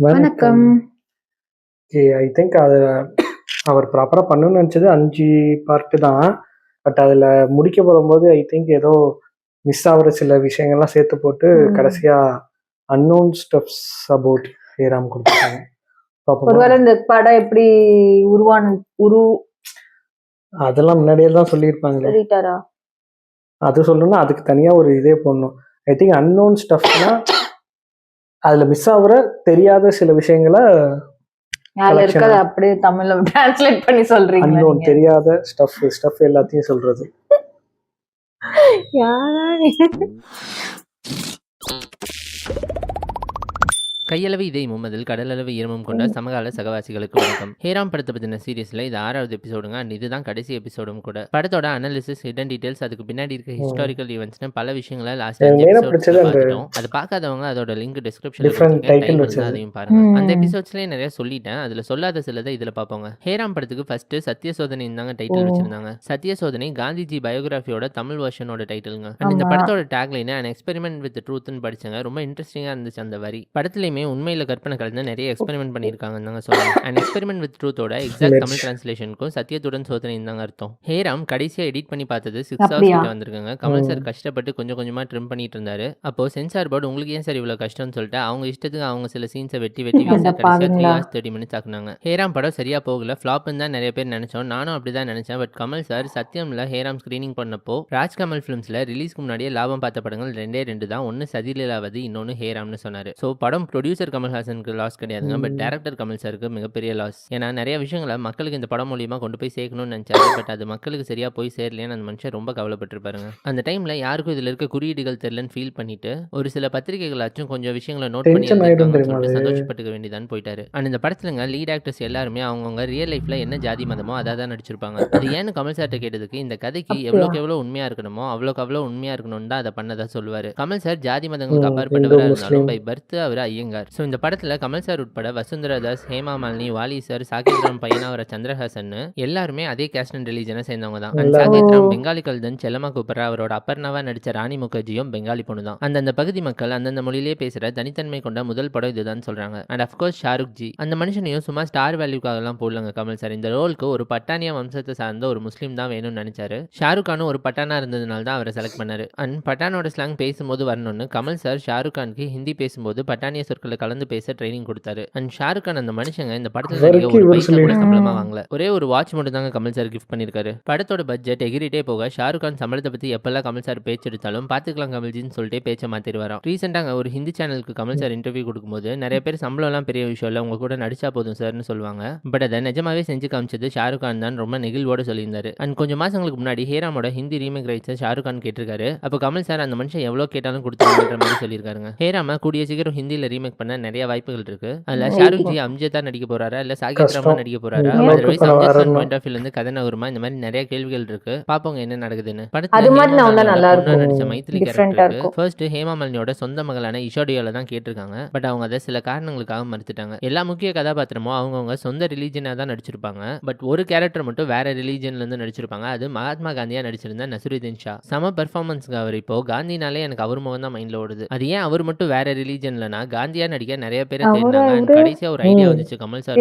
வணக்கம். வணக்கம். I think அது அவர் ப்ராப்பரா பண்ணணும்னு நெனச்சது 5 பார்ட் தான். பட் அதுல முடிக்க போகும்போது ஐ திங்க் ஏதோ மிஸ் ஆவுற சில விஷயங்கள்லாம் சேர்த்து போட்டு கடைசியா அன்னோன் ஸ்டஃப்ஸ் அபௌட் ஹேராம் குடுத்துட்டாங்க. பாப்போமா? ஒருவேளை இந்த படம் எப்படி அதெல்லாம் முன்னாடியே தான் சொல்லியிருப்பாங்களே. சொல்லிட்டாரா? அது சொல்லணும்னா அதுக்கு தனியா ஒரு இதே போடணும். ஐ திங்க் அன்னோன் ஸ்டஃப்னா அதுல மிஸ் ஆவுற தெரியாத சில விஷயங்கள அதுல இருக்கத அப்படியே தமிழ்ல டிரான்ஸ்லேட் பண்ணி சொல்றீங்களா அன்னோன் நீங்க? தெரியாத ஸ்டஃப் எல்லாத்தையும் சொல்றது. யாரா நீ? கையளவு இதய மும்மதில் கடலளவு ஈரமும் கொண்ட சமகால சகவாசிகளுக்கு வணக்கம். ஹேராம் படத்தை பத்தின சீரியஸ்ல இது 6வது எபிசோடுங்க. அண்ட் இதுதான் கடைசி எபிசோடும் கூட. படத்தோட அனாலிசிஸ், ஹிடன் டீடைல்ஸ், அதுக்கு பின்னாடி இருக்க ஹிஸ்டாரிக்கல் ஈவெண்ட்ஸ்னு பல விஷயங்களை லாஸ்ட் 5 எபிசோட்ஸ்ல பார்த்துட்டோம். அது பார்க்காதவங்க அதோட லிங்க் டிஸ்கிரிப்ஷன்ல கொடுத்திருக்கேன், அதையும் பாருங்க. அந்த எபிசோட்ஸ்லயே நிறைய சொல்லிட்டேன், அதுல சொல்லாத சிலதை இதுல பார்ப்போங்க. ஹேராம் படத்துக்கு ஃபர்ஸ்ட் சத்திய சோதனை தாங்க டைட்டில் வச்சிருந்தாங்க. சத்திய சோதனை காந்திஜி பயோகிராஃபியோட தமிழ் வெர்ஷனோட டைட்டிலுங்க. அண்ட் இந்த படத்தோட டேக்லைன் அன் எக்ஸ்பெரிமெண்ட் வித் ட்ரூத்னு படிச்சங்க. ரொம்ப இன்ட்ரெஸ்டிங்கா இருந்துச்சு அந்த வரி. படத்துலயுமே உண்மையில கற்பனை கலந்து நிறைய எக்ஸ்பெரிமெண்ட் பண்ணியிருக்காங்கன்னு தாங்க சொல்லலாம். அண்ட் எக்ஸ்பெரிமெண்ட் வித் ட்ரூத்தோட எக்ஸாக்ட் தமிழ் டிரான்ஸ்லேஷனுக்கும் சத்தியத்துடன் சோதனை தாங்க அர்த்தம். ஹேராம் கடைசியா எடிட் பண்ணி பார்த்தது 6 hours கிட்ட வந்திருக்காங்க. கமல் சார் கஷ்டப்பட்டு கொஞ்சம் கொஞ்சமா ட்ரிம் பண்ணிட்டு இருந்தாரு. அப்போ சென்சார் போர்டு உங்களுக்கு ஏன் சார் இவ்வளவு கஷ்டம்னு சொல்லிட்டு அவங்க இஷ்டத்துக்கு அவங்க சில சீன்ஸை வெட்டி வீச கடைசியா 3 hours 30 minutes ஆக்குனாங்க. ஹேராம் படம் சரியா போகல, ஃபிளாப்னு தான் நிறைய பேர் நினைச்சோம். நானும் அப்படிதான் நினைச்சேன். But Kamal sir சத்தியம்ல Hey Ram screening பண்ணப்போ ராஜ்கமல் ஃபிலிம்ஸ்ல ரிலீஸ்க்கு முன்னாடியே லாபம் பார்த்த படங்கள் 2 தான். ஒன்னு சதிலீலாவதி, இன்னொன்னு ஹேராம்னு சொன்னாரு. ஸோ படம் ப்ரொடியூசர் கமல்ஹாசனுக்கு லாஸ் கிடையாதுங்க, பட் டேரக்டர் கமல் சாருக்கு மிகப்பெரிய லாஸ். ஏன்னா நிறைய விஷயங்களை மக்களுக்கு இந்த படம் மூலியமா கொண்டு போய் சேர்க்கணும்னு நினைச்சாரு. பட் அது மக்களுக்கு சரியா போய் சேரலையான்னு அந்த மனுஷன் ரொம்ப கவலைப்பட்டிருப்பாருங்க. அந்த டைம்ல யாருக்கும் இதுல இருக்க குறியீடுகள் தெரியலன்னு ஃபீல் பண்ணிட்டு ஒரு சில பத்திரிகைகளாச்சும் கொஞ்சம் விஷயங்களை நோட் பண்ணி சொல்லிட்டு சந்தோஷப்பட்டுக்க வேண்டியதான் போயிட்டாரு. அண்ட் இந்த படத்துலங்க லீட் ஆக்டர்ஸ் எல்லாருமே அவங்கவுங்க ரியல் லைஃப்ல என்ன ஜாதி மதமோ அதை தான் நடிச்சிருப்பாங்க. அது ஏன்னு கமல் சார்ட்ட கேட்டதுக்கு இந்த கதைக்கு எவ்வளவுக்கு எவ்வளவு உண்மையா இருக்கணுமோ அவ்வளோக்கு அவ்வளோ உண்மையா இருக்கணும்னு தான் அதை பண்ணதா சொல்லுவாரு. கமல் சார் ஜாதி மதங்களுக்கு அப்பாற்பட்டவராக இருந்தாலும் பை பர்த் அவர் ஐயங்கார். ஸோ இந்த படத்துல கமல் சார் உட்பட வசுந்தரா தாஸ், ஹேமா மாலினி, வாலி சார், சாகித் ராம் பையனா வர சந்திரஹாசன் எல்லாருமே அதே கேஸ்ட் அண்ட் ரிலீஜனை சேர்ந்தவங்க தான். சாகித் ராம் பெங்காலி கல்தன் செல்லமா கூப்பிடுற அவரோட அப்பர்ணாவா நடிச்ச ராணி முகர்ஜியும் பெங்காலி பொண்ணு தான். அந்தந்த பகுதி மக்கள் அந்தந்த மொழியிலே பேசுற தனித்தன்மை கொண்ட முதல் படம் இதுதான் சொல்றாங்க. அண்ட் அஃப்கோர்ஸ் ஷாருக் ஜி அந்த மனுஷனையும் சும்மா ஸ்டார் வேல்யூக்காக எல்லாம் போடலங்க கமல் சார். இந்த ரோலுக்கு ஒரு பட்டானியா வம்சத்தை சார்ந்த ஒரு முஸ்லீம் தான் வேணும்னு நினைச்சாரு. ஷாருக் கானும் ஒரு பட்டானா இருந்ததுனால தான் அவரை செலக்ட் பண்ணாரு. அண்ட் பட்டானோட ஸ்லாங் பேசும்போது வரணும்னு கமல் சார் ஷாருக் கானுக்கு ஹிந்தி பேசும்போது பட்டானிய சொற்களை கலந்து பேச ட்ரைனிங் கொடுத்தாரு. அண்ட் ஷாருக் கான் அந்த மனுஷங்க இந்த படத்துல ஒரு பைசா கூட சம்பளமா வாங்கல. ஒரே ஒரு வாட்ச் மட்டும் தாங்க கமல் சார் கிஃப்ட் பண்ணிருக்காரு. படத்தோட பட்ஜெட் எகிரிட்டே போக ஷாருக் கான் சம்பளத்தை பத்தி எப்பெல்லாம் கமல் சார் பேச்சு எடுத்தாலும் பாத்துக்கலாம் கமல்ஜின்னு சொல்லிட்டு பேச்ச மாத்திடுவாராம். ரீசெண்டாங்க ஒரு ஹிந்தி சேனலுக்கு கமல் சார் இன்டர்வியூ கொடுக்கும்போது நிறைய பேர் சம்பளம் எல்லாம் பெரிய விஷயம் இல்ல, உங்க கூட நடிச்சா போதும் சார்னு சொல்லுவாங்க. பட் அதை நிஜமாவே செஞ்சு காமிச்சது ஷாருக் கான் தான் ரொம்ப நெகிழ்வோட சொல்லியிருந்தாரு. அண்ட் கொஞ்சம் மாசங்களுக்கு முன்னாடி ஹேராமோட ஹிந்தி ரீமேக் ரைட்ஸ் ஷாருக் கான் கேட்டிருக்காரு. அப்போ கமல் சார் அந்த மனுஷன் எவ்வளவு கேட்டாலும் கொடுத்துருன்ற மாதிரி சொல்லியிருக்காருங்க. ஹேராம கூடிய சீக்கிரம் ஹிந்தியில ரீமேக் பண்ண நிறைய வாய்ப்புகள் இருக்கு. அதுல ஷாருக் ஜி அம்ஜத் தான் நடிக்க போறாரா இல்ல சாகித் ராமன் நடிக்க போறாரா, otherwise Amjad Khan point of வியூல இருந்து கதை நகருமா, இந்த மாதிரி நிறைய கேள்விகள் இருக்கு. பாப்போங்க என்ன நடக்குதுன்னு. படத்துல நடிச்ச மைத்திலி கேரக்டருக்கு ஃபர்ஸ்ட் ஹேமா மாலினியோட சொந்த மகளான இஷோடியோல தான் கேட்டிருக்காங்க. பட் அவங்க அதை சில காரணங்களுக்காக மறுத்துட்டாங்க. எல்லா முக்கிய கதாபாத்திரமும் அவங்கவுங்க சொந்த ரிலீஜனா தான் நடிச்சிருப்பாங்க. பட் ஒரு கேரக்டர் மட்டும் வேற ரிலீஜன்ல இருந்து நடிச்சிருப்பாங்க. அது மகாத்மா காந்தியா நடிச்சிருந்த நசுருதீன் ஷா. சம பெர்ஃபார்மன்ஸ்க்கு அவர் இப்போ காந்தினாலே எனக்கு அவர் முகம் தான் மைண்ட்ல ஓடுது. அது ஏன் அவர் மட்டும் வேற ரிலீஜன்லனா காந்தியா நடிக்க நிறைய பேரை தேடினாங்க. கடைசியா ஒரு ஐடியா வந்துச்சு கமல் சார்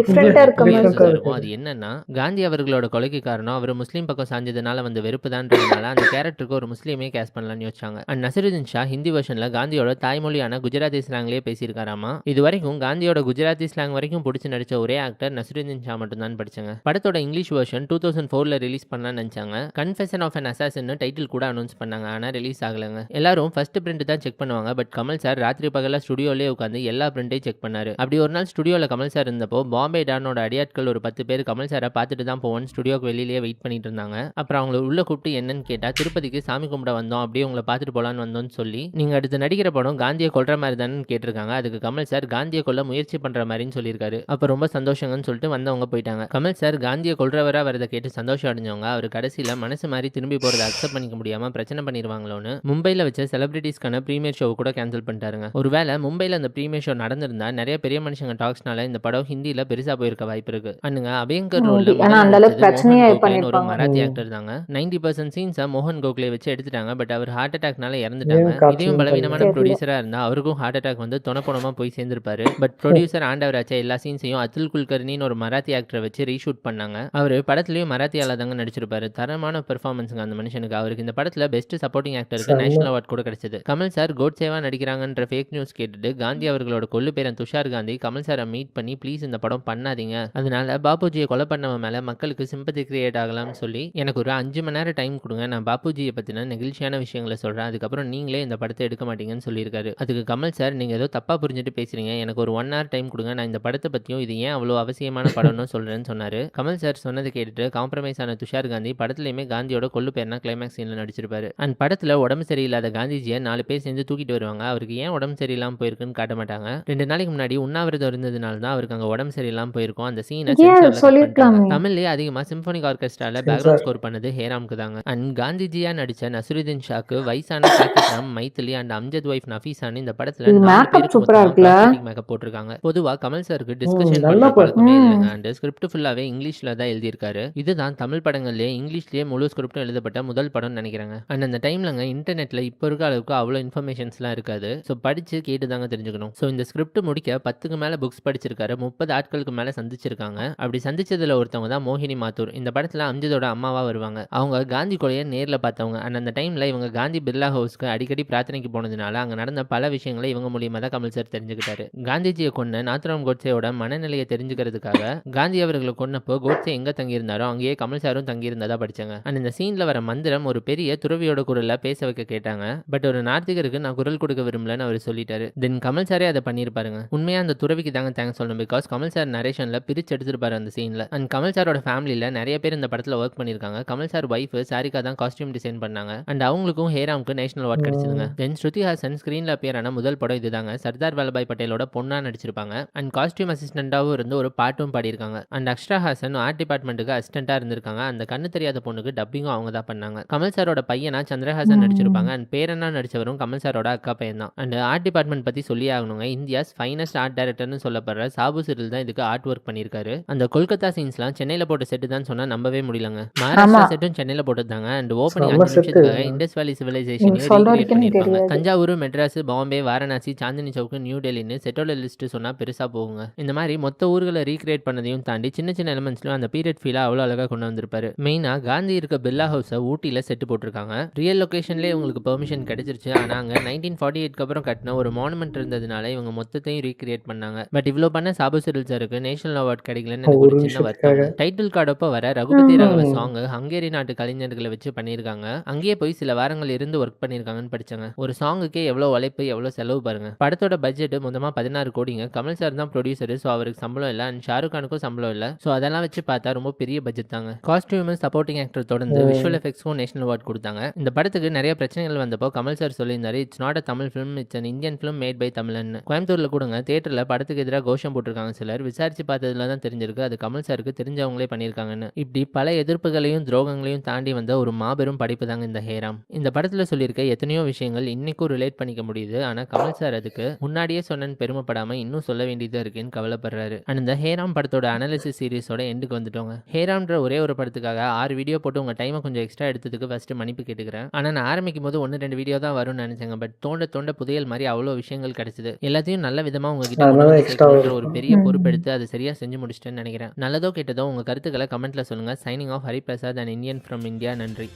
இருக்கும். அது என்னன்னா காந்தி அவர்களோட கொலைக்கு காரணம் அவர் முஸ்லீம் பக்கம் சாஞ்சதுனால வந்து வெறுப்பு தான்றதுனால அந்த கேரக்டருக்கு ஒரு முஸ்லீமே கேஸ்ட் பண்ணலாம்னு யோசிச்சாங்க. அண்ட் நசருதீன் ஷா ஹிந்தி வெர்ஷன்ல காந்தியோட தாய்மொழியான குஜராத்தி ஸ்லாங்லயே பேசியிருக்காராமா. இது வரைக்கும் காந்தியோட குஜராத்தி ஸ்லாங் வரைக்கும் பிடிச்சி நடிச்ச ஒரே ஆக்டர் நசருதீன் ஷா மட்டும் தான் படிச்சாங்க. படத்தோட இங்கிலீஷ் வெர்ஷன் 2004ல ரிலீஸ் பண்ணலாம்னு நினைச்சாங்க. Confession of an assassin title கூட அனௌன்ஸ் பண்ணாங்க. ஆனா ரிலீஸ் ஆகலங்க. எல்லாரும் ஃபர்ஸ்ட் பிரிண்ட் தான் செக் பண்ணுவாங்க. பட் கமல் சார் ராத்திரி பகல ஸ்டுடியோலயே உட்காந்து எல்லா பிரிண்டையும் செக் பண்ணாரு. அப்படி ஒரு நாள் ஸ்டுடியோல கமல் சார் இருந்தப்போ பாம்பே டானோட அடியாட்கள் ஒரு 10 பேர் கமல் சாரை பார்த்துட்டு தான் போவோன்னு ஸ்டுடியோக்கு வெளியிலேயே வெயிட் பண்ணிட்டு இருந்தாங்க. அப்புறம் அவங்களை உள்ள கூப்பிட்டு என்னன்னு கேட்டா திருப்பதிக்கு சாமி கும்பிட வந்தோம், அப்படியே உங்களை பார்த்துட்டு போலான்னு வந்தோம்னு சொல்லி நீங்க அடுத்து நடிக்கிற படம் காந்தியை கொல்ற மாதிரி தானே கேட்டிருக்காங்க. அதுக்கு கமல் சார் காந்தியை கொல்ல முயற்சி பண்ற மாதிரின்னு சொல்லியிருக்காரு. அப்ப ரொம்ப சந்தோஷங்கன்னு சொல்லிட்டு வந்தவங்க போயிட்டாங்க. கமல் சார் காந்தியை கொல்றவரா வரதை கேட்டு சந்தோஷம் அடைஞ்சவங்க அவர் கடைசியில மனசு மாதிரி திரும்பி போறதை அக்செப்ட் பண்ணிக்க முடியாம பிரச்சனை பண்ணிடுவாங்களோன்னு மும்பைல வச்ச செலிபிரிட்டிஸ்க்கான பிரீமியர் ஷோ கூட கேன்சல் பண்ணிட்டாருங்க. ஒருவேளை மும்பைல அந்த பிரீமியர் ஆனிமே ஷோ நடந்திருந்தா நிறைய பெரிய மனுஷங்க டாக்ஸ்னால இந்த படம் ஹிந்தியில பெருசா போயிருக்க வாய்ப்பு இருக்கு. அண்ணுங்க அபியங்கர் ரோல்ல ஆனா அந்த அளவுக்கு பிரச்சனையே மோகன் கோகலேன்னு ஒரு பண்ணிருப்பாங்க. மராத்தி ஆக்டர் தாங்க. 90% சீன்ஸை மோகன் கோகலே வச்சு எடுத்துட்டாங்க. பட் அவர் ஹார்ட் அட்டாக்னால இறந்துட்டாங்க. ஏன் காட்சியும் இதையும் பலவீனமான தெரியல. ப்ரொடியூசரா இருந்தா அவருக்கும் ஹார்ட் அட்டாக் வந்து தொணப்பணமா போய் சேர்ந்திருப்பாரு. பட் ப்ரொடியூசர் ஆண்டவராச்சே எல்லா சீன்ஸையும் அதுல் குல்கர்னின்னு ஒரு மராத்தி ஆக்டரை வச்சு ரீஷூட் பண்ணாங்க. அவரு படத்துலயும் மராத்தியால தாங்க நடிச்சிருப்பாரு. தரமான பெர்ஃபார்மன்ஸுங்க அந்த மனுஷனுக்கு. அவருக்கு இந்த படத்துல பெஸ்ட் சப்போர்ட்டிங் ஆக்டருக்கு செம்ம. நேஷனல் அவார்ட் கூட கிடைச்சது. கமல் சார் கோட்சேவா நடிக்கிறாங்கன்ற ஃபேக் நியூஸ் கேட்டுட்டு காந்தி அவர்களோட கொள்ளு பேரன் துஷார் காந்தி கமல் சாரை மீட் பண்ணி ப்ளீஸ் இந்த படம் பண்ணாதீங்க, அதனால பாபுஜியை கொலை பண்ணவன் மேல மக்களுக்கு சிம்பத்தி கிரியேட் ஆகலாம்னு சொல்லி எனக்கு ஒரு 5 மணி நேரம் டைம் கொடுங்க, நான் பாபுஜியை பத்தின நெகிழ்ச்சியான விஷயங்களை சொல்றேன், அதுக்கப்புறம் நீங்களே இந்த படத்தை எடுக்க மாட்டீங்கன்னு சொல்லியிருக்காரு. அதுக்கு கமல் சார் நீங்க ஏதோ தப்பா புரிஞ்சுட்டு பேசுறீங்க, எனக்கு ஒரு 1 hour டைம் கொடுங்க, நான் இந்த படத்தை பத்தியும் இது ஏன் அவ்வளோ அவசியமான படம்னு சொல்றேன்னு சொன்னாரு. கமல் சார் சொன்னதை கேட்டுட்டு காம்ப்ரமைஸ் ஆன துஷார் காந்தி படத்துலயுமே காந்தியோட கொள்ளு பேர்னா கிளைமேக்ஸ் சீன்ல நடிச்சிருப்பாரு. அண்ட் படத்துல உடம்பு சரியில்லாத காந்திஜியை 4 பேர் சேர்ந்து தூக்கிட்டு வருவாங்க. அவருக்கு ஏன் உடம்பு சரியில்லாம போயிருக்குன்னு காட்ட மாட்டாங்க. 2 நாளைக்கு முன்னாடி உண்ணாவிரதம் இருந்ததுனால தான் அவருக்கு அங்க உடம்பு சரியில்லாம போயிருக்கும். அந்த சீனை சொல்லிருக்கலாமே. தமிழ்லயே அதிகமா சிம்பனிக் ஆர்கெஸ்ட்ரால Censor. பேக்ரவுண்ட் ஸ்கோர் பண்ணது ஹேராம்க்கு தாங்க. அண்ட் காந்திஜியா நடிச்ச நசுருதீன் ஷாக்கு வயசான சாகித் ராம், மைத்திலி அண்ட் அம்ஜத் வைஃப் நஃபீஸான்னு இந்த படத்துல இது 4 மேக்கப் பேருக்கு சூப்பரா இருக்குல்ல? மேக்கப் போட்டிருக்காங்க. பொதுவா கமல் சாருக்கு டிஸ்கஷன் நல்லா பண்ற பழக்கமே ம். இல்லைங்க. அண்ட் ஸ்கிரிப்ட் ஃபுல்லாவே இங்கிலீஷ்ல தான் எழுதியிருக்காரு. இதுதான் தமிழ் படங்கள்லயே இங்கிலீஷ்லயே முழு ஸ்கிரிப்டும் எழுதப்பட்ட முதல் படம்னு நினைக்கிறேங்க. அண்ட் அந்த டைம்லங்க இன்டர்நெட்ல இப்போ இருக்க அளவுக்கு அவ்வளோ இன்ஃபர்மேஷன்ஸ்லாம் இருக்காது. ஸோ படிச்சு கேட்டு தாங்க தெரிஞ்சுக்கணும். ஸோ இந்த ஸ்கிரிப்ட் முடிக்க 10க்கு மேல புக்ஸ் படிச்சிருக்காரு. 30 ஆட்களுக்கு மேல சந்திச்சிருக்காங்க. அப்படி சந்திச்சதுல ஒருத்தவங்க தான் மோகினி மாத்தூர். இந்த படத்துல அம்ஜதோட அம்மாவா வருவாங்க. அவங்க காந்தி கொலையை நேர்ல பார்த்தவங்க. அண்ட் அந்த டைம்ல இவங்க காந்தி பிர்லா ஹவுஸ்க்கு அடிக்கடி பிரார்த்தனைக்கு போனதுனால அங்க நடந்த பல விஷயங்களை இவங்க மூலியமா தான் கமல் சார் தெரிஞ்சுக்கிட்டாரு. காந்திஜியை கொன்ன நாத்ராம் கோட்சேயோட மனநிலையை தெரிஞ்சுக்கிறதுக்காக காந்தி அவர்களை கொன்னப்போ கோட்சே எங்க தங்கியிருந்தாரோ அங்கேயே கமல் சாரும் தங்கியிருந்ததா படிச்சாங்க. அண்ட் இந்த சீன்ல வர மந்திரம் ஒரு பெரிய துறவியோட குரல்ல பேச வைக்க கேட்டாங்க. பட் ஒரு நார்த்திகருக்கு நான் குரல் கொடுக்க விரும்பலன்னு அவர் சொல்லிட்டாரு. தென் கமல் சாரே அதை பண்ணியிருப்பாருங்க. உண்மையா அந்த துறவிக்கு தாங்க தேங்க்ஸ் சொல்லணும். பிகாஸ் கமல் சார் நரேஷன்ல பிரிச்சு எடுத்துருப்பாரு அந்த சீன்ல. அண்ட் கமல் சாரோட ஃபேமிலியில நிறைய பேர் இந்த படத்துல ஒர்க் பண்ணிருக்காங்க. கமல் சார் வைஃப் சாரிகா தான் காஸ்டியூம் டிசைன் பண்ணாங்க. அண்ட் அவங்களுக்கும் ஹேராம்க்கு நேஷனல் அவார்ட் கிடைச்சதுங்க. தென் ஸ்ருதி ஹாசன் ஸ்கிரீன்ல அப்பியர் ஆன முதல் படம் இதுதாங்க. சர்தார் வல்லபாய் பட்டேலோட பொண்ணா நடிச்சிருப்பாங்க. அண்ட் காஸ்டியூம் அசிஸ்டண்டாவும் இருந்து ஒரு பாட்டும் பாடியிருக்காங்க. அண்ட் அக்ஷரா ஹாசன் ஆர்ட் டிபார்ட்மெண்ட்டுக்கு அசிஸ்டண்டா இருந்திருக்காங்க. அந்த கண்ணு தெரியாத பொண்ணுக்கு டப்பிங்கும் அவங்க தான் பண்ணாங்க. கமல் சாரோட பையனா சந்திரஹாசன் நடிச்சிருப்பாங்க. அண்ட் பேரனா நடிச்சவரும் கமல் சாரோட அக்கா பையன் தான். அண்ட் ஆர்ட் டிபார்ட்மெண்ட் பத்தி சொல்லி ஆகணுங்க. இந்தியாஸ் ஃபைனஸ்ட் ஆர்ட் டைரக்டர்னு சொல்லப்படுற சாபு சிறில் தான் இதுக்கு ஆர்ட் ஒர்க் பண்ணியிருக்காரு. அந்த கொல்கத்தா சீன்ஸ்லாம் சென்னையில போட்ட செட்டு தான் சொன்னா நம்பவே முடியலங்க. மகாராஷ்டிரா செட்டும் சென்னையில போட்டதாங்க. அண்ட் ஓப்பனிங் 5 நிமிஷத்துக்காக இண்டஸ் வேலி சிவிலைசேஷனையும் ரீக்ரியேட் பண்ணியிருப்பாங்க. தஞ்சாவூர், மெட்ராஸ், பாம்பே, வாரணாசி, சாந்தினி சவுக்கு, நியூ டெல்லின்னு செட்டோட லிஸ்ட் சொன்னா பெருசா போகுங்க. இந்த மாதிரி மொத்த ஊர்களை ரீக்ரியேட் பண்ணதையும் தாண்டி சின்ன சின்ன எலிமெண்ட்ஸ்லும் அந்த பீரியட் ஃபீலா அவ்வளோ அழகா கொண்டு வந்திருப்பாரு. மெயினா காந்தி இருக்க பிர்லா ஹவுஸை ஊட்டியில செட்டு போட்டிருக்காங்க. ரியல் லொகேஷன்லேயே உங்களுக்கு பெர்மிஷன் கிடைச்சிருச்சு. ஆனா அங்க 1948க்கு அப்புறம் கட்டின ஒரு மானுமெண்ட் இருந்ததுனால இவங்க மொத்தத்தையும் ரீக்ரியேட் பண்ணாங்க. பட் இவ்வளோ பண்ண சாபு சிறில் சாருக்கு நேஷனல் அவார்ட் கிடைக்கலன்னு எனக்கு ஒரு சின்ன வருத்தம். டைட்டில் கார்டப்போ வர ரகுபதி ராகவ சாங் ஹங்கேரி நாட்டு கலைஞர்களை வச்சு பண்ணியிருக்காங்க. அங்கேயே போய் சில வாரங்கள் இருந்து ஒர்க் பண்ணியிருக்காங்கன்னு படிச்சாங்க. ஒரு சாங்குக்கே எவ்வளோ உழைப்பு எவ்வளோ செலவு பாருங்க. படத்தோட பட்ஜெட் மொத்தமாக 16 கோடிங்க. கமல் சார் தான் ப்ரொடியூசர். ஸோ அவருக்கு சம்பளம் இல்லை. அண்ட் ஷாருக் கானுக்கும் சம்பளம் இல்லை. ஸோ அதெல்லாம் வச்சு பார்த்தா ரொம்ப பெரிய பட்ஜெட் தாங்க. காஸ்டியூம் சப்போர்ட்டிங் ஆக்டர் தொடர்ந்து விஷுவல் எஃபெக்ட்ஸ்க்கும் நேஷனல் அவார்ட் கொடுத்தாங்க. இந்த படத்துக்கு நிறைய பிரச்சனைகள் வந்தப்போ கமல் சார் சொல்லியிருந்தாரு, it's not a Tamil film, it's an Indian film made by தமிழன். கோயம்புத்தூர்ல கூடங்க தியேட்டர்ல படத்துக்கு எதிராக கோஷம் போட்டிருக்காங்க சிலர். விசாரிச்சு பார்த்ததுல தான் தெரிஞ்சிருக்கு அது கமல் சாருக்கு தெரிஞ்சவங்களே பண்ணியிருக்காங்கன்னு. இப்படி பல எதிர்ப்புகளையும் துரோகங்களையும் தாண்டி வந்த ஒரு மாபெரும் படைப்பு தாங்க இந்த ஹேராம். இந்த படத்துல சொல்லியிருக்க எத்தனையோ விஷயங்கள் இன்னைக்கும் ரிலேட் பண்ணிக்க முடியுது. ஆனா கமல் சார் அதுக்கு முன்னாடியே சொன்னேன்னு பெருமைப்படாம இன்னும் சொல்ல வேண்டியதா இருக்குன்னு கவலைப்படுறாரு. அண்ட் இந்த ஹேராம் படத்தோட அனாலிசிஸ் சீரிஸோட எண்டுக்கு வந்துட்டோங்க. ஹேராம்ன்ற ஒரே ஒரு படத்துக்காக 6 வீடியோ போட்டு உங்க டைமை கொஞ்சம் எக்ஸ்ட்ரா எடுத்ததுக்கு ஃபர்ஸ்ட் மன்னிப்பு கேட்டுக்கிறேன். ஆனா நான் ஆரம்பிக்கும் போது 1-2 வீடியோ தான் வரும்னு நினைச்சேங்க. பட் தோண்ட புதையல் மாதிரி அவ்வளோ விஷயங்கள் கிடைச்சது. எல்லாத்தையும் நல்ல விதமா உங்ககிட்ட ஒரு பெரிய பொறுப்பெடுத்து அதை சரியா செஞ்சு முடிச்சிட்டேன்னு நினைக்கிறேன். நல்லதோ கெட்டதோ உங்க கருத்துக்களை கமெண்ட்ல சொல்லுங்க. Signing off Hariprasad and Indian from India. நன்றி.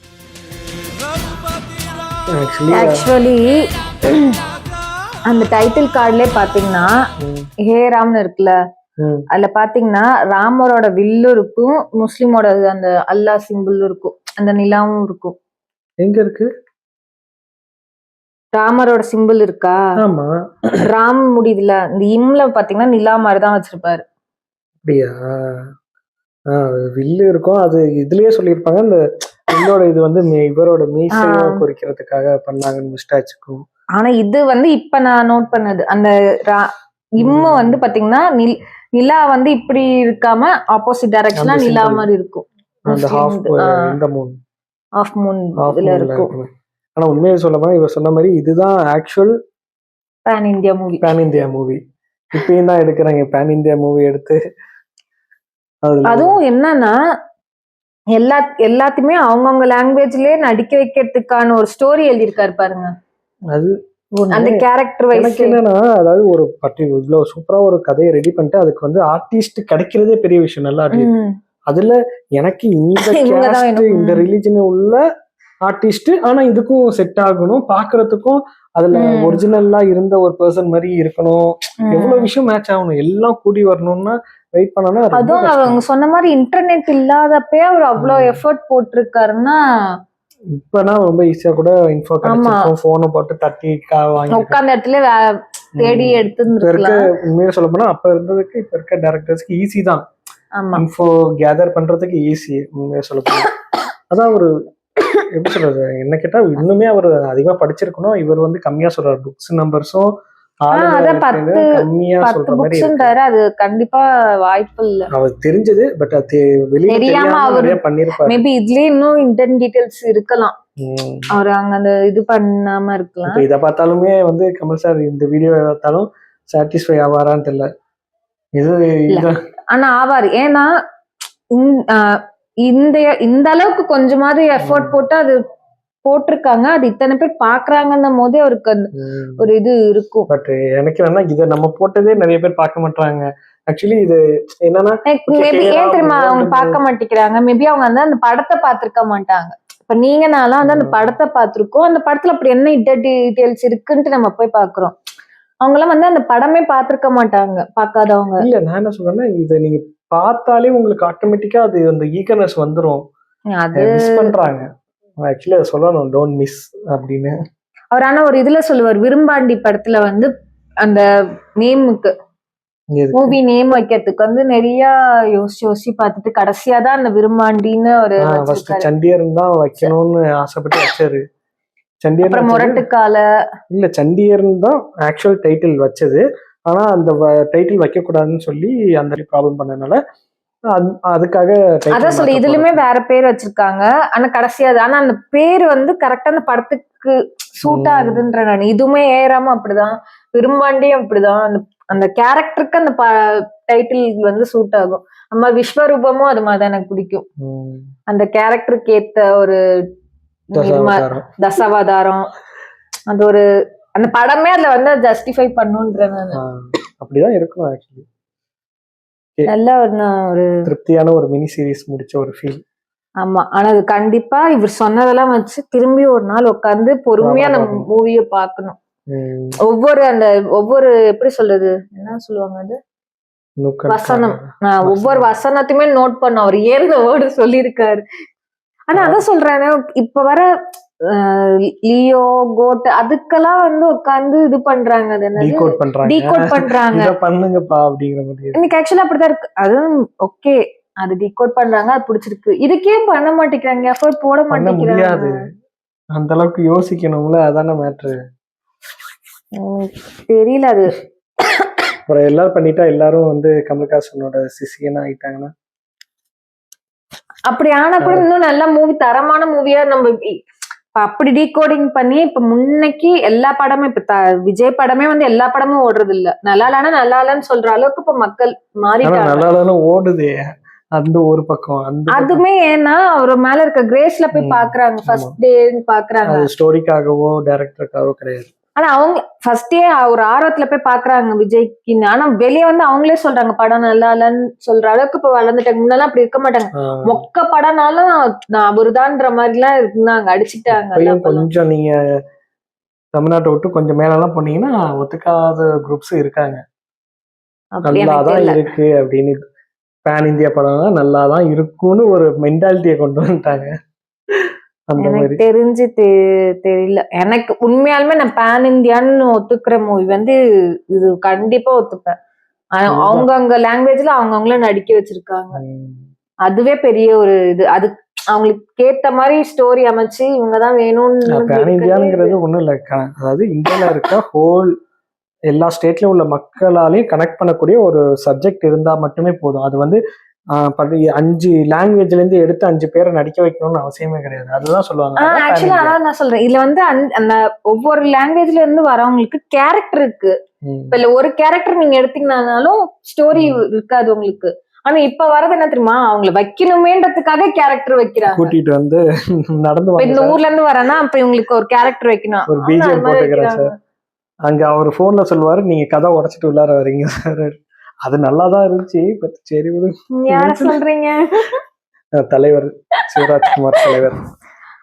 ஆக்சுவலி அந்த டைட்டில் கார்டுல பாத்தீங்கன்னா ஹேராம்னு இருக்குல்ல, அதுல பாத்தீங்கன்னா ராமரோட வில்லு இருக்கும், முஸ்லிமோட அந்த அல்லா சிம்பிள் இருக்கும், அந்த நிலாவும் இருக்கும். எங்க இருக்கு? ராமரோட சிம்பிள் இருக்கா? ஆமா. ராம் முடியுதுல, இந்த இம்ல பாத்தீங்கன்னா நிலா மாதிரிதான் வச்சிருப்பாரு. அப்படியா? வில்லு இருக்கும். அது இதுலயே சொல்லியிருப்பாங்க. இந்த வில்லோட இது வந்து இவரோட மீசையும் குறிக்கிறதுக்காக பண்ணாங்க முஸ்டாச்சுக்கும். ஆனா இது வந்து இப்ப நான் நோட் பண்ணது அந்த இம்மு வந்து பாத்தீங்கன்னா நிலா வந்து இப்படி இருக்காம ஆப்போசிட் டைரக்ஷனா நிலா மாதிரி இருக்கும். அந்த இந்த மூன் ஆஃப் மூன் இதுல இருக்கும். ஆனா உண்மையை சொல்லமா இவ சொன்ன மாதிரி இதுதான் ஆக்சுவல் பேன் இந்தியா மூவி. இப்பயும் தான் எடுக்கிறாங்க பேன் இந்தியா மூவி எடுத்து. அதுவும் என்னன்னா எல்லாத்தையுமே அவங்கவுங்க லாங்குவேஜ்லயே நடிக்க வைக்கிறதுக்கான ஒரு ஸ்டோரி எழுதியிருக்காரு பாருங்க. அது அந்த கேரக்டர் வைஸ் எனக்கு என்னன்னா, அதாவது ஒரு இவ்வளவு சூப்பரா ஒரு கதையை ரெடி பண்ணிட்டு அதுக்கு வந்து ஆர்டிஸ்ட் கிடைக்கிறதே பெரிய விஷயம். நல்லா அதுல எனக்கு இந்த கேஸ்ட் இந்த ரிலிஜன் உள்ள ஆர்டிஸ்ட், ஆனா இதுக்கும் செட் ஆகணும், பாக்குறதுக்கும் அதுல ஒரிஜினல்லா இருந்த ஒரு பர்சன் மாதிரி இருக்கணும், எவ்வளவு விஷயம் மேட்ச் ஆகணும், எல்லாம் கூடி வரணும்னா வெயிட் பண்ணனா. அதுவும் அவங்க சொன்ன மாதிரி இன்டர்நெட் இல்லாதப்பே அவர் அவ்வளவு எஃபர்ட் போட்டிருக்காருன்னா இப்பனா ரொம்ப ஈஸியா கூட இன்ஃபோ கிடைச்சிருக்கும். போனை போட்டு தட்டி வாங்கி உட்கார்ந்த இடத்துல தேடி எடுத்து உண்மையா சொல்ல போனா அப்ப இருந்ததுக்கு இப்ப இருக்க டைரக்டர்ஸ்க்கு ஈஸி தான் இன்ஃபோ கேதர் பண்றதுக்கு ஈஸி. உண்மையா சொல்ல போனா அதான் ஒரு எப்படி சொல்றது, என்ன கேட்டா இன்னுமே அவர் அதிகமா படிச்சிருக்கணும். இவர் வந்து கம்மியா சொல்றாரு, புக்ஸ் நம்பர்ஸும் கம்மியா சொல்ற மாதிரி அது கண்டிப்பா வாய்ப்பு இல்ல. அவர் தெரிஞ்சது பட் அது வெளியில தெரியாம நிறைய பண்ணிருப்பாரு. மேபி இதுலயே இன்னும் இன்டர்ன் டீடைல்ஸ் இருக்கலாம், அவர் அங்க அந்த இது பண்ணாம இருக்கலாம். இப்ப இத பார்த்தாலுமே வந்து கமல் சார் இந்த வீடியோ பார்த்தாலும் சாட்டிஸ்ஃபை ஆவாரான்னு தெரியல. இது ஆனா ஆவாரு, ஏன்னா இந்த அளவுக்கு கொஞ்சமாவது எஃபோர்ட் போட்டு அது போட்டிருக்காங்க, அது இத்தனை பேர் பாக்குறாங்கன்னும் போதே அவருக்கு ஒரு இது இருக்கும். பட் எனக்கு என்னன்னா இதை நம்ம போட்டதே நிறைய பேர் பார்க்க மாட்டாங்க. ஆக்சுவலி இது என்னன்னா மேபி ஏன் தெரியுமா அவங்க பார்க்க மாட்டேங்கிறாங்க, மேபி அவங்க வந்து அந்த படத்தை பார்த்திருக்க மாட்டாங்க. இப்ப நீங்க நான்லாம் வந்து அந்த படத்தை பார்த்திருக்கோம், அந்த படத்துல அப்படி என்ன டீடைல்ஸ் இருக்குன்ட்டு நம்ம போய் பாக்குறோம். அவங்க எல்லாம் வந்து அந்த படமே பார்த்திருக்க மாட்டாங்க, பார்க்காதவங்க. இல்ல நான் என்ன சொல்றேன்னா, இதை நீங்க பார்த்தாலே உங்களுக்கு ஆட்டோமேட்டிக்கா அது அந்த ஈகர்னஸ் வந்துரும். அது மிஸ் பண்றாங்க. ஆக்சுவலி அதை சொல்லணும், டோன்ட் மிஸ் அப்படின்னு. அவர் ஆனா ஒரு இதுல சொல்லுவார், விரும்பாண்டி படத்துல வந்து அந்த நேமுக்கு மூவி நேம் வைக்கிறதுக்கு வந்து நிறைய யோசிச்சு பார்த்துட்டு கடைசியா தான் அந்த விரும்பாண்டின்னு ஒரு சண்டியர் தான் வைக்கணும்னு ஆசைப்பட்டு வச்சாரு. சண்டியர் முரட்டுக்கால இல்ல சண்டியர் தான் ஆக்சுவல் டைட்டில் வச்சது. ஆனா அந்த டைட்டில் வைக்க கூடாதுன்னு சொல்லி அந்த ப்ராப்ளம் பண்ணனால அதுக்காக அதான் சொல்லி இதுலயுமே வேற பேர் வச்சிருக்காங்க. ஆனா கடைசியா ஆனா அந்த பேர் வந்து கரெக்டா அந்த படத்துக்கு சூட் ஆகுதுன்ற நான். இதுவுமே ஏறாம அப்படிதான், விரும்பாண்டியும் அப்படிதான், அந்த கேரக்டருக்கு அந்த டைட்டில் வந்து சூட் ஆகும். நம்ம விஸ்வரூபமும் அது மாதிரிதான் எனக்கு பிடிக்கும். அந்த கேரக்டருக்கு ஏத்த ஒரு தசாவதாரம், அது ஒரு அந்த படமே அதுல வந்து ஜஸ்டிஃபை பண்ணுன்ற அப்படிதான் இருக்கும். ஆக்சுவலி நல்ல ஒரு திருப்தியான ஒரு மினி சீரிஸ் முடிச்ச ஒரு ஃபீல். ஆமா, ஆனா அது கண்டிப்பா இவர் சொன்னதெல்லாம் வச்சு திரும்பி ஒரு நாள் உட்காந்து பொறுமையா அந்த மூவிய பாக்கணும். ஒவ்வொரு எப்படி சொல்றது, என்ன சொல்லுவாங்க அது, வசனம், ஒவ்வொரு வசனத்தையுமே நோட் பண்ண அவர் ஏறுத வேர்டு சொல்லியிருக்காரு. ஆனா அதான் சொல்றேன், இப்ப வர லியோ கோட் அதுக்கெல்லாம் வந்து உட்கார்ந்து இது பண்றாங்க, டீகோட் பண்றாங்க பண்ணுங்கப்பா அப்படிங்கிற மாதிரி. இன்னைக்கு ஆக்சுவலா அப்படிதான் இருக்கு. அதுவும் ஓகே, அது டீகோட் பண்றாங்க, அது பிடிச்சிருக்கு. இதுக்கே பண்ண மாட்டேங்கிறாங்க, எஃபோர்ட் போட மாட்டேங்கிறாங்க. அந்த அளவுக்கு யோசிக்கணும்ல, அதான மேட்ரு. தெரியல அது. அப்புறம் எல்லாரும் பண்ணிட்டா எல்லாரும் வந்து கமல்ஹாசனோட சிசியனா ஆயிட்டாங்கன்னா, அப்படி ஆனா கூட இன்னும் நல்ல மூவி, தரமான மூவியா நம்ம அப்படி டீகோடிங் பண்ணி இப்ப முன்னைக்கு எல்லா படமும், இப்ப விஜய் படமே வந்து எல்லா படமும் ஓடுறது இல்ல, நல்லா இல்லன்னு சொல்ற அளவுக்கு இப்ப மக்கள் மாறிட்டாங்க. நல்லா ஓடுது அந்த ஒரு பக்கம். அதுமே ஏன்னா அவர் மேல இருக்க கிரேஸ்ல போய் பாக்குறாங்க, ஃபர்ஸ்ட் டே பாக்குறாங்க. ஸ்டோரிக்காகவோ டைரக்டருக்காகவோ கிடையாது. ஆனா அவங்க ஃபர்ஸ்டே ஒரு ஆர்வத்துல போய் பாக்குறாங்க விஜய்க்குன்னு. ஆனா வெளியே வந்து அவங்களே சொல்றாங்க படம் நல்லா இல்லன்னு சொல்ற அளவுக்கு இப்ப வளர்ந்துட்டாங்க. முன்னெல்லாம் அப்படி இருக்க மாட்டாங்க, மொக்க படம்னாலும் நான் அவருதான்ற மாதிரி எல்லாம் இருந்தாங்க, அடிச்சுட்டாங்க. கொஞ்சம் நீங்க தமிழ்நாட்டை விட்டு கொஞ்சம் மேலாம் போனீங்கன்னா ஒத்துக்காத குரூப்ஸ் இருக்காங்க. நல்லாதான் இருக்கு அப்படின்னு, பேன் இந்தியா படம் நல்லாதான் இருக்கும்னு ஒரு மென்டாலிட்டியை கொண்டு வந்துட்டாங்க. எனக்கு தெரிஞ்சு தெரியல. எனக்கு உண்மையாலுமே நான் பேன் இந்தியான்னு ஒத்துக்கிற மூவி வந்து இது கண்டிப்பா ஒத்துப்பேன். அவங்க அங்க லாங்குவேஜ்ல அவங்கவுங்கள நடிக்க வச்சிருக்காங்க, அதுவே பெரிய ஒரு இது. அது அவங்களுக்கு ஏத்த மாதிரி ஸ்டோரி அமைச்சு இவங்கதான் வேணும்னு. பேன் இந்தியாங்கிறது ஒண்ணும் இல்ல, அதாவது இந்தியால இருக்க ஹோல் எல்லா ஸ்டேட்லயும் உள்ள மக்களாலையும் கனெக்ட் பண்ணக்கூடிய ஒரு சப்ஜெக்ட் இருந்தா மட்டுமே போதும். அது வந்து 5 லாங்குவேஜ்ல இருந்து எடுத்து 5 பேரை நடிக்க வைக்கணும்னு அவசியமே கிடையாது. அதுதான் சொல்லுவாங்க. அதான் ஆக்சுவலா pan India. அதான் நான் சொல்றேன். இதுல வந்து அந்த ஒவ்வொரு லாங்குவேஜ்ல இருந்து வரவங்களுக்கு கேரக்டர் இருக்கு. ம். இப்ப இல்ல ஒரு கேரக்டர் நீங்க எடுத்தீங்கன்னாலும் ஸ்டோரி இருக்காது உங்களுக்கு. ஆனா இப்ப வரது என்ன தெரியுமா, அவங்கள வைக்கணுமேன்றதுக்காக கேரக்டர் வைக்கிறாங்க. கூட்டிட்டு வந்து நடந்து இப்ப வாங்க இந்த சார், ஊர்ல இருந்து வரேன்னா அப்ப இவங்களுக்கு ஒரு கேரக்டர் வைக்கணும். ஒரு ஆனா பிஜிஎம் அது மாதிரி போட்டுக்கிறேன் வைக்கிறாங்க. சார். அங்க அவர் போன்ல சொல்லுவாரு, நீங்க கதை உடைச்சிட்டு உள்ளார வரீங்க சார். அது நல்லாதான் இருந்துச்சு. பட் சரி விடு. யார சொல்றீங்க? தலைவர் சிவராஜ்குமார் தலைவர்.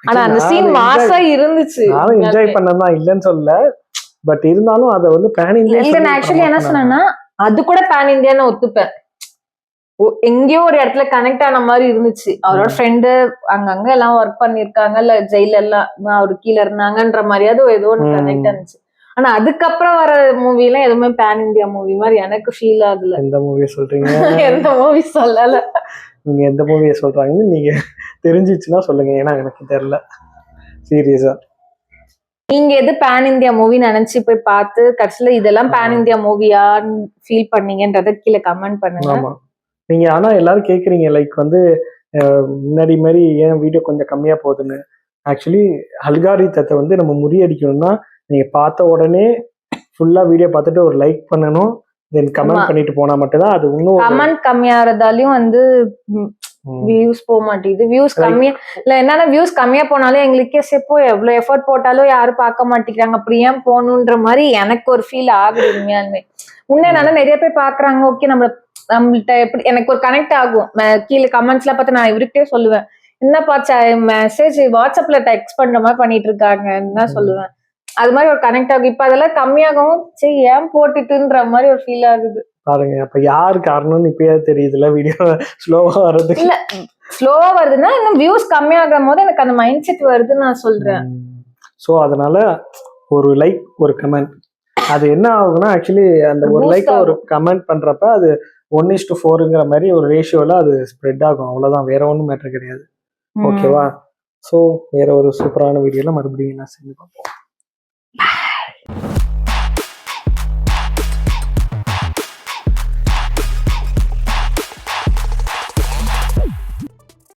ஆனா அந்த சீன் மாசா இருந்துச்சு. நானும் என்ஜாய் பண்ணதான், இல்லைன்னு சொல்லல. பட் இருந்தாலும் அதை வந்து பேன் இந்தியா இல்ல நான் ஆக்சுவலி என்ன சொன்னேன்னா அது கூட பேன் இந்தியான்னு ஒத்துப்பேன். எங்கேயோ ஒரு இடத்துல கனெக்ட் ஆன மாதிரி இருந்துச்சு. அவரோட ஃப்ரெண்டு அங்கங்க எல்லாம் ஒர்க் பண்ணிருக்காங்க, இல்ல ஜெயில எல்லாம் அவரு கீழே இருந்தாங்கன்ற மாதிரியாவது ஏதோ ஒன்று கனெக்ட் ஆனிச்சு. ஆனா அதுக்கப்புறம் வர மூவி எல்லாம் எதுவுமே பேன் இந்தியா மூவி மாதிரி எனக்கு ஃபீல் ஆகுல. எந்த மூவியை சொல்றீங்க? எந்த மூவி சொல்லல. நீங்க எந்த மூவியை சொல்றாங்கன்னு நீங்க தெரிஞ்சிச்சுன்னா சொல்லுங்க, ஏன்னா எனக்கு தெரியல சீரியஸா. நீங்க எது பேன் இந்தியா மூவி நினைச்சு போய் பார்த்து கடைசியில இதெல்லாம் பேன் இந்தியா மூவியான்னு ஃபீல் பண்ணீங்கன்றத கீழே கமெண்ட் பண்ணுங்க. ஆமா, நீங்க ஆனா எல்லாரும் கேக்குறீங்க லைக் வந்து முன்னாடி மாதிரி ஏன் வீடியோ கொஞ்சம் கம்மியா போகுதுன்னு. ஆக்சுவலி அல்காரிதத்தை வந்து நம்ம முறியடிக்கணும்னா நீங்க பார்த்த உடனே ஃபுல்லா வீடியோ பார்த்துட்டு ஒரு லைக் பண்ணணும், தென் கமெண்ட் பண்ணிட்டு போனா மட்டும்தான் அது இன்னும் கமெண்ட் கம்மியாறதாலையும் வந்து வியூஸ் போக மாட்டேங்குது. வியூஸ் கம்மியா இல்ல என்னன்னா வியூஸ் கம்மியா போனாலும் எங்களுக்கே செப்போ எவ்வளவு எஃபர்ட் போட்டாலும் யாரும் பார்க்க மாட்டேங்கிறாங்க, அப்படி ஏன் போகணுன்ற மாதிரி எனக்கு ஒரு ஃபீல் ஆகுது உண்மையாலுமே. உண்மையானால நிறைய பேர் பாக்குறாங்க, ஓகே நம்மள்ட்ட எப்படி எனக்கு ஒரு கனெக்ட் ஆகும். கீழே கமெண்ட்ஸ்ல பார்த்து நான் இவர்கிட்டே சொல்லுவேன், என்னப்பா மெசேஜ் வாட்ஸ்அப்ல டெக்ஸ்ட் பண்ற மாதிரி பண்ணிட்டு இருக்காங்கன்னு தான் சொல்லுவேன். அது மாதிரி ஒரு கனெக்ட் ஆகும். இப்ப அதெல்லாம் கம்மியாகவும் சரி ஏன் போட்டுட்டுன்ற மாதிரி ஒரு ஃபீல் ஆகுது. பாருங்க, அப்ப யாரு காரணம்னு இப்பயே தெரியுதுல, வீடியோ ஸ்லோவா வருது. இல்ல ஸ்லோவா வருதுன்னா இன்னும் வியூஸ் கம்மியாகும் போது எனக்கு அந்த மைண்ட் செட் வருதுன்னு நான் சொல்றேன். ஸோ அதனால ஒரு லைக் ஒரு கமெண்ட் அது என்ன ஆகுதுன்னா, ஆக்சுவலி அந்த ஒரு லைக் ஒரு கமெண்ட் பண்றப்ப அது 1:4ங்கிற மாதிரி ஒரு ரேஷியோல அது ஸ்ப்ரெட் ஆகும். அவ்வளவுதான், வேற ஒன்றும் மேட்டர் கிடையாது. ஓகேவா? ஸோ வேற ஒரு சூப்பரான வீடியோல மறுபடியும் நான் செஞ்சு பார்ப்போம்.